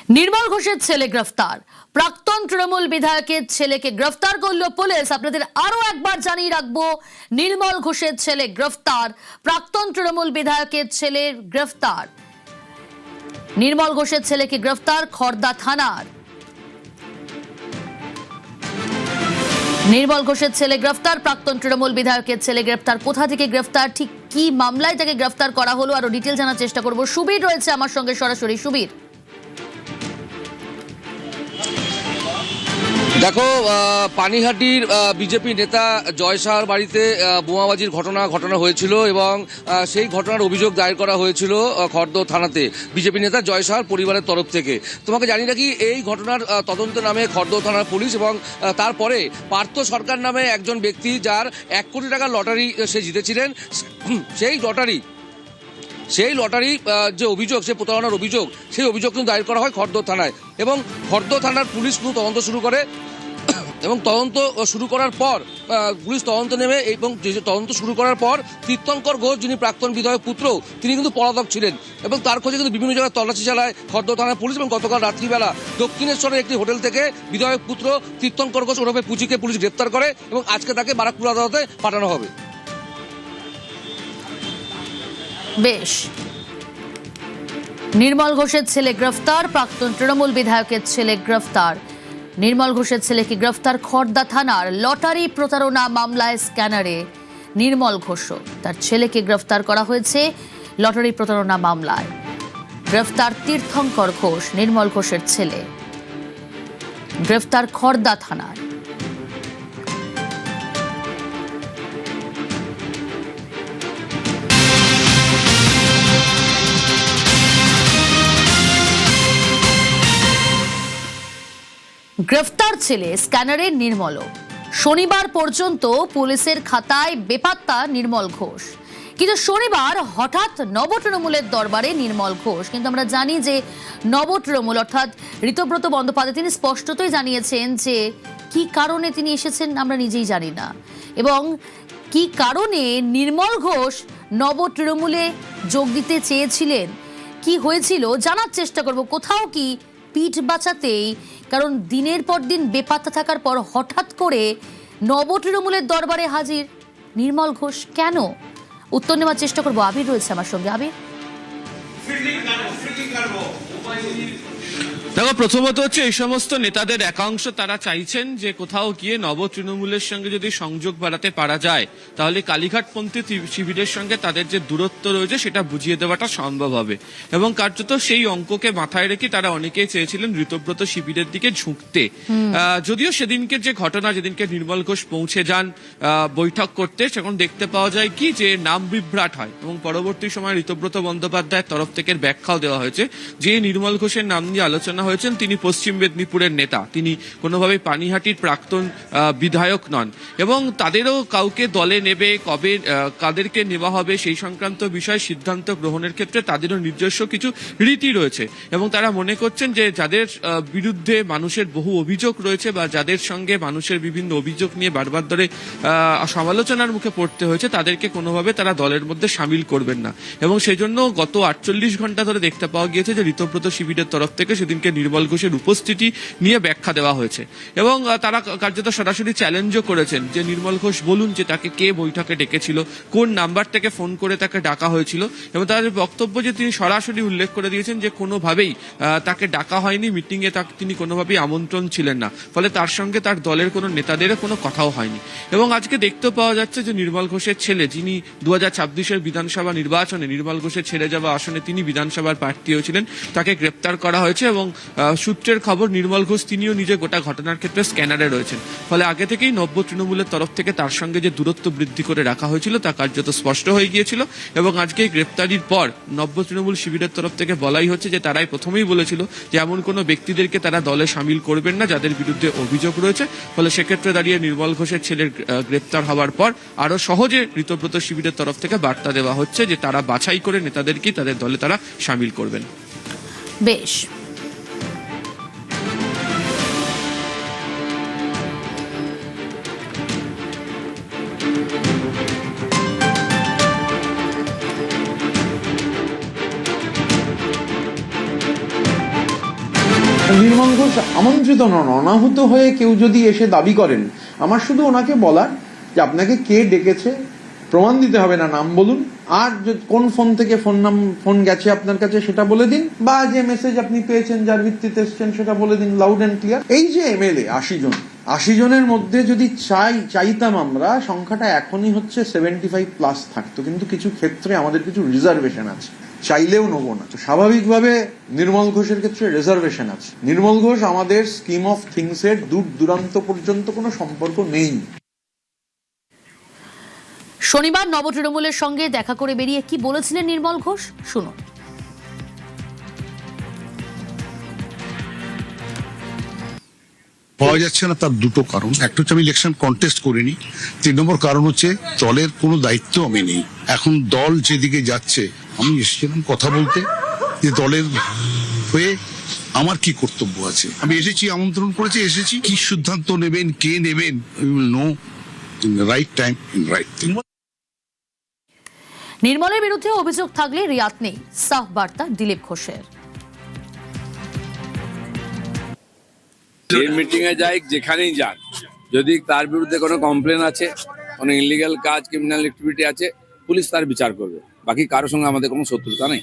নির্মল ঘোষের ছেলে গ্রেফতার। প্রাক্তন তৃণমূল বিধায়কের ছেলেকে গ্রেফতার করলো পুলিশ। আপনাদের আরো একবার জানিয়ে রাখবো, নির্মল ঘোষের ছেলে গ্রেফতার। প্রাক্তন তৃণমূল বিধায়কের ছেলের গ্রেফতার। নির্মল ঘোষের ছেলেকে গ্রেফতার খড়দা থানার। নির্মল ঘোষের ছেলে গ্রেফতার, প্রাক্তন তৃণমূল বিধায়কের ছেলে গ্রেফতার। কোথা থেকে গ্রেফতার, ঠিক কি মামলায় তাকে গ্রেফতার করা হলো, আরো ডিটেল জানার চেষ্টা করব। সুবীর রয়েছে আমার সঙ্গে সরাসরি। সুবীর, দেখো, পানিহাটির বিজেপি নেতা জয় সাহার বাড়িতে বোমাবাজির ঘটনা হয়েছিল এবং সেই ঘটনার অভিযোগ দায়ের করা হয়েছিল খড়দহ থানাতে বিজেপি নেতা জয় সাহার পরিবারের তরফ থেকে। তোমাকে জানি নাকি এই ঘটনার তদন্ত নামে খড়দহ থানার পুলিশ এবং তারপরে পার্থ সরকার নামে একজন ব্যক্তি, যার 1 কোটি টাকার লটারি সে জিতেছিলেন, সেই লটারি যে অভিযোগ, সে প্রতারণার অভিযোগ, সেই অভিযোগ কিন্তু দায়ের করা হয় খড়দহ থানায়। এবং খড়দহ থানার পুলিশ কিন্তু তদন্ত শুরু করে এবং তদন্ত শুরু করার পর পুলিশ তদন্ত নেমে এবং তদন্ত শুরু করার পর তীর্থঙ্কর ঘোষ, যিনি প্রাক্তন বিধায়ক পুত্র, তিনি কিন্তু পলাতক ছিলেন এবং তার খোঁজে কিন্তু বিভিন্ন জায়গায় তল্লাশি চালায় খড়দহ থানার পুলিশ। এবং গতকাল রাত্রিবেলা দক্ষিণেশ্বরের একটি হোটেল থেকে বিধায়ক পুত্র তীর্থঙ্কর ঘোষ ওরফে পুচিকে পুলিশ গ্রেপ্তার করে এবং আজকে তাকে বারাকপুর আদালতে পাঠানো হবে। বেশ, নির্মল ঘোষের ছেলে গ্রেফতার, প্রাক্তন তৃণমূল বিধায়কের ছেলে গ্রেফতার। নির্মল ঘোষের ছেলেকে গ্রেফতার খড়দা থানার। লটারি প্রতারণা মামলায় স্ক্যানারে নির্মল ঘোষ, তার ছেলেকে গ্রেফতার করা হয়েছে লটারি প্রতারণা মামলায়। গ্রেফতার তীর্থঙ্কর ঘোষ, নির্মল ঘোষের ছেলে। গ্রেফতার খড়দা থানার। গ্রেফতার ছেলে স্ক্যানারের নির্মল। শনিবার পর্যন্ত পুলিশের খাতায় বেপাত্তা নির্মল ঘোষ, কিন্তু শনিবার হঠাৎ নব তৃণমূলের দরবারে নির্মল ঘোষ। কিন্তু আমরা জানি যে নব তৃণমূল অর্থাৎ ঋতব্রত বন্দ্যোপাধ্যায় তিনি স্পষ্টতই জানিয়েছেন যে কি কারণে তিনি এসেছেন আমরা নিজেই জানি না, এবং কি কারণে নির্মল ঘোষ নব তৃণমূলে যোগ দিতে চেয়েছিলেন, কি হয়েছিল জানার চেষ্টা করব। কোথাও কি পিঠ বাঁচাতেই, কারণ দিনের পর দিন বেপাত্তা থাকার পর হঠাৎ করে নব তৃণমূলের দরবারে হাজির নির্মল ঘোষ কেন? উত্তর নেওয়ার চেষ্টা করবো। আবির রয়েছে আমার সঙ্গে। আবির, দেখো, প্রথমত হচ্ছে এই সমস্ত নেতাদের একাংশ তারা চাইছেন যে কোথাও গিয়ে নব তৃণমূলের সঙ্গে যদি সংযোগ বাড়াতে পারা যায় তাহলে কালীঘাটপন্থী শিবিরের সঙ্গে তাদের যে দূরত্ব রয়েছে সেটা বুঝিয়ে দেওয়াটা সম্ভব হবে। এবং কার্যত সেই অঙ্ককে মাথায় রেখে তারা অনেকেই চেয়েছিলেন ঋতব্রত শিবিরের দিকে ঝুঁকতে। যদিও সেদিনকে যে ঘটনা, যেদিনকে নির্মল ঘোষ পৌঁছে যান বৈঠক করতে, সেখন দেখতে পাওয়া যায় কি যে নাম বিভ্রাট হয় এবং পরবর্তী সময় ঋতব্রত বন্দ্যোপাধ্যায়ের তরফ থেকে ব্যাখ্যাও দেওয়া হয়েছে যে নির্মল ঘোষের নাম নিয়ে আলোচনা হয়েছেন, তিনি পশ্চিম মেদিনীপুরের নেতা, তিনি কোনোভাবেই পানিহাটির প্রাক্তন বিধায়ক নন এবং তাদেরও কাউকে দলে নেবে, কবে কাদেরকে নেওয়া হবে সেই সংক্রান্ত বিষয়ে সিদ্ধান্ত গ্রহণের ক্ষেত্রে তাদেরও নিজস্ব কিছু রীতি রয়েছে। এবং তারা মনে করছেন যে যাদের বিরুদ্ধে মানুষের বহু অভিযোগ রয়েছে বা যাদের সঙ্গে মানুষের বিভিন্ন অভিযোগ নিয়ে বারবার ধরে সমালোচনার মুখে পড়তে হয়েছে, তাদেরকে কোনোভাবে তারা দলের মধ্যে সামিল করবেন না। এবং সেই জন্য গত 48 ঘন্টা ধরে দেখতে পাওয়া গিয়েছে যে ঋতব্রত শিবিরের তরফ থেকে সেদিনকে নির্মল ঘোষের উপস্থিতি নিয়ে ব্যাখ্যা দেওয়া হয়েছে এবং তারা কার্যত সরাসরি চ্যালেঞ্জও করেছেন যে নির্মল ঘোষ বলুন যে তাকে কে বৈঠকে ডেকেছিল, কোন নাম্বার থেকে ফোন করে তাকে ডাকা হয়েছিল। এবং তাদের বক্তব্য যে তিনি সরাসরি উল্লেখ করে দিয়েছেন যে কোনোভাবেই তাকে ডাকা হয়নি, মিটিংয়ে তিনি কোনোভাবেই আমন্ত্রণ ছিলেন না, ফলে তার সঙ্গে তার দলের কোনো নেতাদের কোনো কথাও হয়নি। এবং আজকে দেখতে পাওয়া যাচ্ছে যে নির্মল ঘোষের ছেলে, যিনি 2026-এর বিধানসভা নির্বাচনে নির্মল ঘোষের ছেড়ে যাওয়া আসনে তিনি বিধানসভার প্রার্থী হয়েছিলেন, তাকে গ্রেপ্তার করা হয়েছে। এবং সূত্রের খবর নির্মল ঘোষ তিনিও নিজে গোটা ঘটনার ক্ষেত্রে স্ক্যানারে রয়েছেন, ফলে আগে থেকেই নব্য তৃণমূলের তরফ থেকে তার সঙ্গে যে দূরত্ব বৃদ্ধি করে রাখা হয়েছিল তা কার্যত স্পষ্ট হয়ে গিয়েছিল। এবং আজকে গ্রেপ্তারির পর নব্য তৃণমূল শিবিরের তরফ থেকে বলাই হচ্ছে যে তারাই প্রথমেই বলেছিল যে এমন কোনো ব্যক্তিদেরকে তারা দলে সামিল করবেন না যাদের বিরুদ্ধে অভিযোগ রয়েছে। ফলে সেক্ষেত্রে দাঁড়িয়ে নির্মল ঘোষের ছেলের গ্রেপ্তার হওয়ার পর আরো সহজে ঋতব্রত শিবিরের তরফ থেকে বার্তা দেওয়া হচ্ছে যে তারা বাছাই করে নেতাদেরকে তাদের দলে তারা সামিল করবেন। বেশ, নির্মল ঘোষ আমন্ত্রিত নন, অনাহুত হয়ে কেউ যদি এসে দাবি করেন, আমার শুধু ওনাকে বলার যে আপনাকে কে ডেকেছে প্রমাণ দিতে হবে না, নাম বলুন, আর কোন ফোন থেকে ফোন গেছে আপনার কাছে সেটা বলে দিন, বা যে মেসেজ আপনি পেয়েছেন যার ভিত্তিতে এসছেন সেটা বলে দিন, লাউড অ্যান্ড ক্লিয়ার। এই যে এমএলএ 80 জনের মধ্যে যদি চাইতাম আমরা, সংখ্যাটা এখনই হচ্ছে 75+ থাকতো, কিন্তু কিছু ক্ষেত্রে আমাদের কিছু রিজার্ভেশন আছে, চাইলেও নেবো না। তো স্বাভাবিকভাবে নির্মল ঘোষের ক্ষেত্রে রিজার্ভেশন আছে। নির্মল ঘোষ আমাদের স্কিম অফ থিংস এর দূর দূরান্ত পর্যন্ত কোনো সম্পর্ক নেই। শনিবার নব তৃণমূলের সঙ্গে দেখা করে বেরিয়ে কি বলেছিলেন নির্মল ঘোষ, শুনুন। পাওয়া যাচ্ছে না তার দুটো কারণ। একটা হচ্ছে আমি ইলেকশন কন্টেস্ট করিনি, 3 নম্বর কারণ হচ্ছে দলের কোনো দায়িত্ব আমি নেই। এখন দল যেদিকে যাচ্ছে, আমি এসেছিলাম কথা বলতে যে দলের হয়ে আমার কি কর্তব্য আছে। আমি এসেছি, আমন্ত্রণ করেছি, এসেছি। কি সিদ্ধান্ত নেবেন, কে নেবেন, we will know in the right time, in right thing. নির্মলের বিরুদ্ধে অভিযোগ থাকলে রিয়াত নেই, সাফ বার্তা দিলীপ ঘোষের। মিটিং এ যাই, যেখানেই যান, যদি তার বিরুদ্ধে কোনো কমপ্লেন আছে, কোনো ইলিগাল কাজ, ক্রিমিনাল অ্যাক্টিভিটি আছে, পুলিশ তার বিচার করবে। বাকি কারোর সঙ্গে আমাদের কোনো শত্রুতা নেই।